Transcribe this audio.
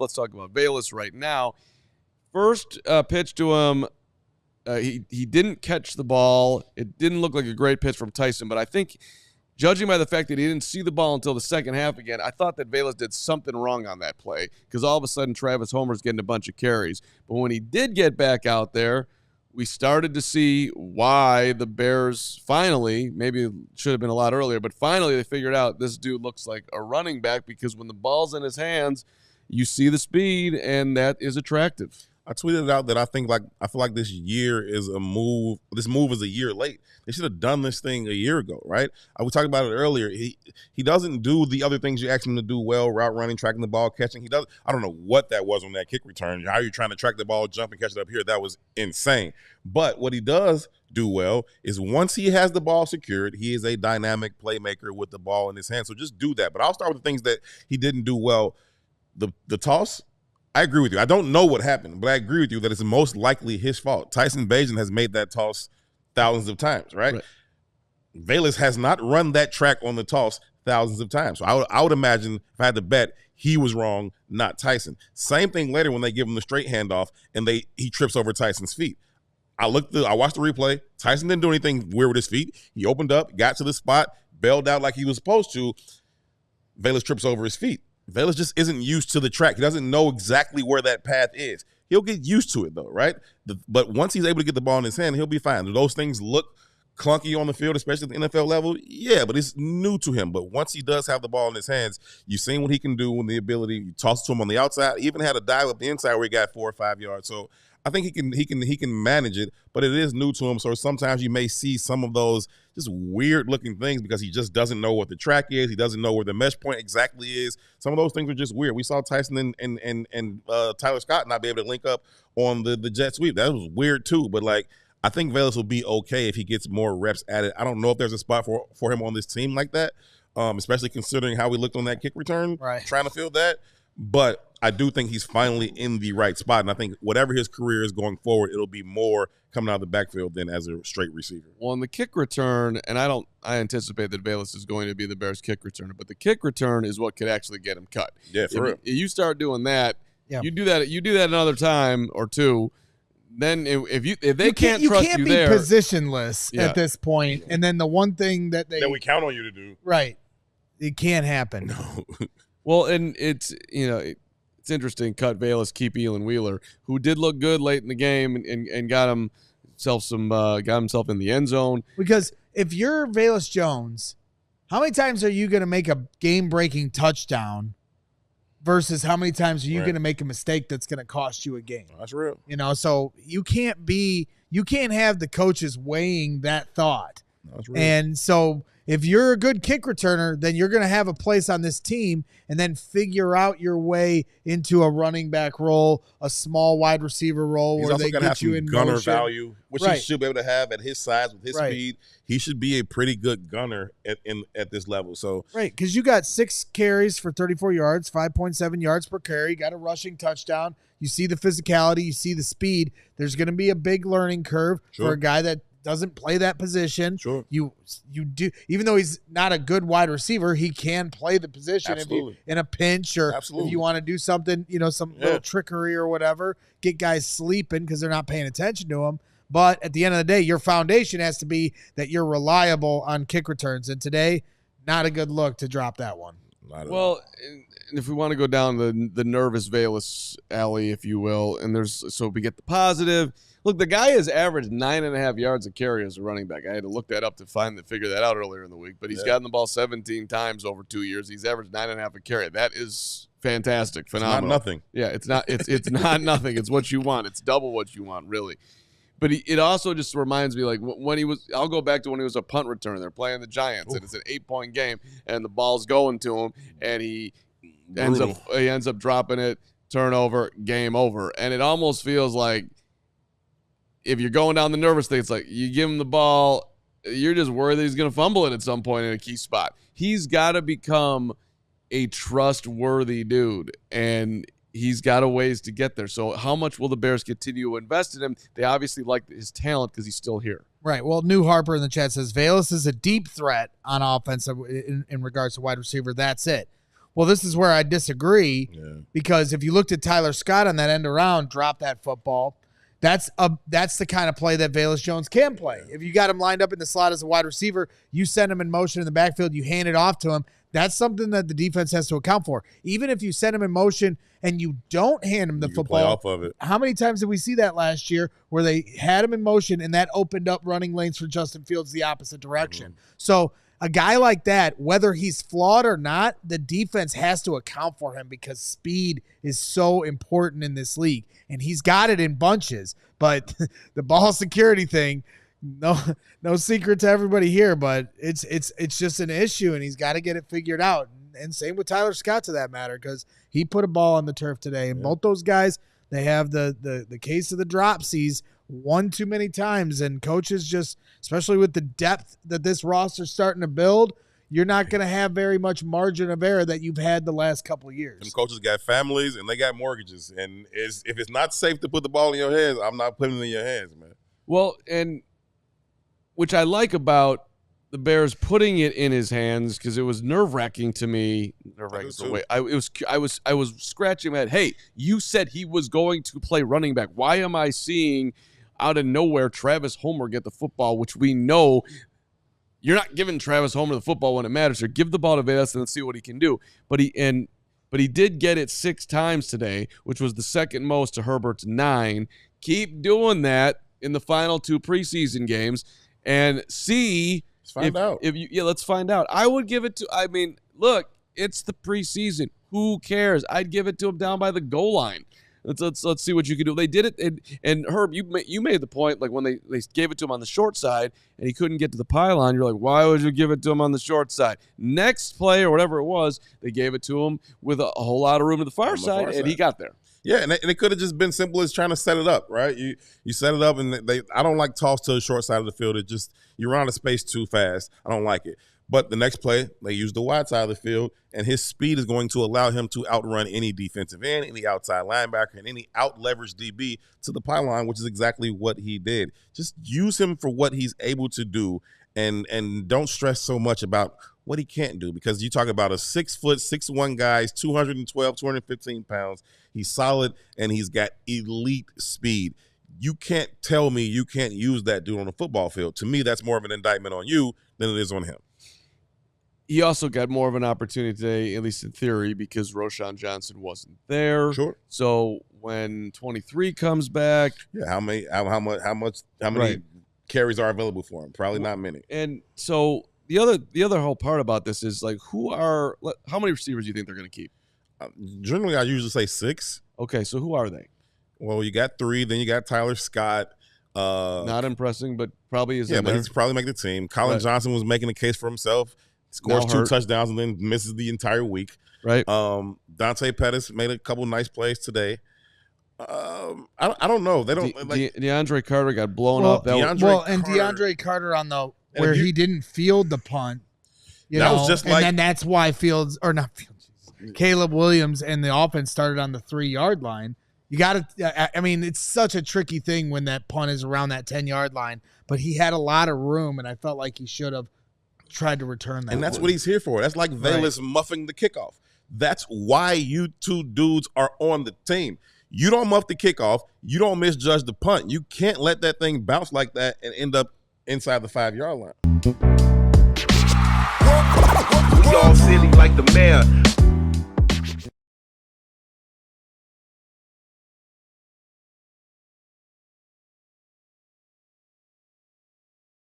Let's talk about Velus right now. First pitch to him, he didn't catch the ball. It didn't look like a great pitch from Tyson, but I think judging by the fact that he didn't see the ball until the second half again, I thought that Velus did something wrong on that play because all of a sudden Travis Homer's getting a bunch of carries. But when he did get back out there, we started to see why the Bears finally, maybe it should have been a lot earlier, but finally they figured out this dude looks like a running back because when the ball's in his hands, you see the speed, and that is attractive. I tweeted out that I feel like this year is a move. This move is a year late. They should have done this thing a year ago, right? We talked about it earlier. He doesn't do the other things you ask him to do well: route running, tracking the ball, catching. He does. I don't know what that was on that kick return. How are you trying to track the ball, jump and catch it up here? That was insane. But what he does do well is once he has the ball secured, he is a dynamic playmaker with the ball in his hand. So just do that. But I'll start with the things that he didn't do well. The toss. I agree with you. I don't know what happened, but I agree with you that it's most likely his fault. Tyson Bagent has made that toss thousands of times, right? Velus has not run that track on the toss thousands of times. So I would imagine if I had to bet, he was wrong, not Tyson. Same thing later when they give him the straight handoff and he trips over Tyson's feet. I watched the replay. Tyson didn't do anything weird with his feet. He opened up, got to the spot, bailed out like he was supposed to. Velus trips over his feet. Velus just isn't used to the track. He doesn't know exactly where that path is. He'll get used to it, though, right? But once he's able to get the ball in his hand, he'll be fine. Do those things look clunky on the field, especially at the NFL level? Yeah, but it's new to him. But once he does have the ball in his hands, you've seen what he can do with the ability. You toss it to him on the outside. He even had a dive up the inside where he got 4 or 5 yards. So I think he can manage it, but it is new to him. So sometimes you may see some of those just weird looking things because he just doesn't know what the track is. He doesn't know where the mesh point exactly is. Some of those things are just weird. We saw Tyson and Tyler Scott not be able to link up on the jet sweep. That was weird too. But I think Velus will be okay if he gets more reps at it. I don't know if there's a spot for him on this team like that, especially considering how we looked on that kick return, trying to field that. But I do think he's finally in the right spot. And I think whatever his career is going forward, it'll be more coming out of the backfield than as a straight receiver. Well, in the kick return, and I anticipate that Velus is going to be the Bears kick returner, but the kick return is what could actually get him cut. Yeah, for real. You start doing that, you do that another time or two, then if they can't trust you there. You can't be positionless at this point. And then the one thing that we count on you to do. Right. It can't happen. No. Well, and it's interesting. Cut Velus, keep Elon Wheeler, who did look good late in the game and got himself in the end zone. Because if you're Velus Jones, how many times are you going to make a game-breaking touchdown versus how many times are you going to make a mistake that's going to cost you a game? That's real. So you can't have the coaches weighing that thought. That's real. And so if you're a good kick returner, then you're going to have a place on this team and then figure out your way into a running back role, a small wide receiver role where they get you in gunner motion. Value, which he should be able to have at his size with his speed. He should be a pretty good gunner at this level. So because you got 6 carries for 34 yards, 5.7 yards per carry, got a rushing touchdown. You see the physicality, you see the speed. There's going to be a big learning curve for a guy that doesn't play that position. Sure. You do, even though he's not a good wide receiver, he can play the position in a pinch or if you want to do something, some little trickery or whatever, get guys sleeping because they're not paying attention to him. But at the end of the day, your foundation has to be that you're reliable on kick returns. And today, not a good look to drop that one. Well, and if we want to go down the nervous Velus alley, if you will, so we get the positive. Look, the guy has averaged 9.5 yards a carry as a running back. I had to look that up to figure that out earlier in the week. But he's gotten the ball 17 times over 2 years. He's averaged 9.5 a carry. That is fantastic, phenomenal. It's not nothing. Yeah, it's not. It's not nothing. It's what you want. It's double what you want, really. But it also just reminds me, when he was. I'll go back to when he was a punt returner. They're playing the Giants, and it's an 8-point game, and the ball's going to him, and he ends up dropping it, turnover, game over, and it almost feels like. If you're going down the nervous thing, it's like you give him the ball, you're just worried that he's going to fumble it at some point in a key spot. He's got to become a trustworthy dude, and he's got a ways to get there. So how much will the Bears continue to invest in him? They obviously like his talent because he's still here. Right. Well, New Harper in the chat says, Velus is a deep threat on offense in regards to wide receiver. That's it. Well, this is where I disagree because if you looked at Tyler Scott on that end around, drop that football. That's the kind of play that Velus Jones can play. If you got him lined up in the slot as a wide receiver, you send him in motion in the backfield, you hand it off to him. That's something that the defense has to account for. Even if you send him in motion and you don't hand him the football, play off of it. How many times did we see that last year where they had him in motion and that opened up running lanes for Justin Fields the opposite direction? So a guy like that, whether he's flawed or not, the defense has to account for him because speed is so important in this league. And he's got it in bunches. But the ball security thing, no secret to everybody here, but it's just an issue, and he's got to get it figured out. And same with Tyler Scott, to that matter, because he put a ball on the turf today. And both those guys, they have the case of the dropsies one too many times. And coaches just, especially with the depth that this roster's starting to build, you're not going to have very much margin of error that you've had the last couple of years. Some coaches got families and they got mortgages. And if it's not safe to put the ball in your hands, I'm not putting it in your hands, man. Well, and which I like about the Bears putting it in his hands, because it was nerve-wracking to me. Nerve-wracking is the way I was scratching my head. Hey, you said he was going to play running back. Why am I seeing out of nowhere Travis Homer get the football, which we know you're not giving Travis Homer the football when it matters. So give the ball to Velus and let's see what he can do. But he did get it 6 times today, which was the second most to Herbert's 9. Keep doing that in the final 2 preseason games and see. Let's find out. Let's find out. I would give it to, I mean, look, it's the preseason. Who cares? I'd give it to him down by the goal line. Let's see what you can do. They did it, and Herb, you made the point, like when they gave it to him on the short side and he couldn't get to the pylon, you're like, why would you give it to him on the short side? Next play or whatever it was, they gave it to him with a whole lot of room to the far side, and he got there. Yeah, and it could have just been simple as trying to set it up, right? You set it up, and I don't like toss to the short side of the field. It just, you're out of space too fast. I don't like it. But the next play, they use the wide side of the field, and his speed is going to allow him to outrun any defensive end, any outside linebacker, and any out-leveraged DB to the pylon, which is exactly what he did. Just use him for what he's able to do, and don't stress so much about what he can't do, because you talk about a 6', 6'1" guy, 212, 215 pounds. He's solid, and he's got elite speed. You can't tell me you can't use that dude on the football field. To me, that's more of an indictment on you than it is on him. He also got more of an opportunity today, at least in theory, because Roschon Johnson wasn't there. Sure. So when 23 comes back, how many carries are available for him? Probably not many. And so the other whole part about this is like, how many receivers do you think they're going to keep? Generally, I usually say 6. Okay, so who are they? Well, you got 3. Then you got Tyler Scott. Not impressing, but probably is. Yeah, but he's probably making the team. Colin Johnson was making a case for himself. Scores 2 touchdowns and then misses the entire week. Right. Dante Pettis made a couple nice plays today. I don't know. They don't. DeAndre Carter got blown up. DeAndre Carter on the where he didn't field the punt. Was just and then that's why Caleb Williams and the offense started on the 3-yard line. You got to. I mean, it's such a tricky thing when that punt is around that 10-yard line. But he had a lot of room, and I felt like he should have tried to return that. And that's what he's here for. That's like Velus muffing the kickoff. That's why you two dudes are on the team. You don't muff the kickoff. You don't misjudge the punt. You can't let that thing bounce like that and end up inside the 5-yard line. We all silly like the mayor.